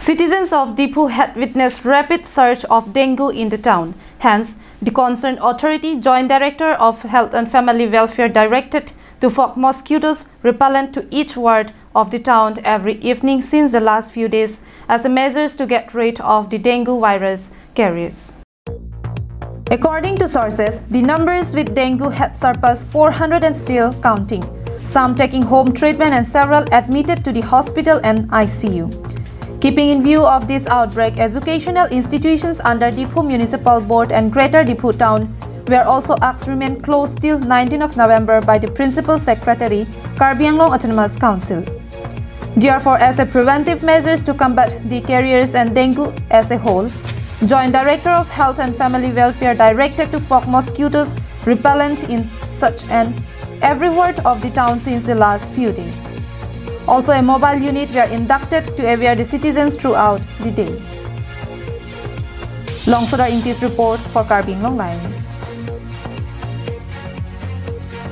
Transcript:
Citizens of Diphu had witnessed rapid surge of dengue in the town. Hence, the concerned authority, Joint Director of Health and Family Welfare, directed to fog mosquitoes repellent to each ward of the town every evening since the last few days as a measure to get rid of the dengue virus carriers. According to sources, the numbers with dengue had surpassed 400 and still counting, some taking home treatment and several admitted to the hospital and ICU. Keeping in view of this outbreak, educational institutions under Diphu Municipal Board and Greater Diphu Town were also asked to remain closed till 19 of November by the Principal Secretary, Karbi Anglong Autonomous Council. Therefore, as a preventive measures to combat the carriers and dengue as a whole, Joint Director of Health and Family Welfare directed to fog mosquitoes repellent in such and every ward of the town since the last few days. Also, a mobile unit were inducted to aware the citizens throughout the day. Longsora Intis report for Karbi Anglong Live.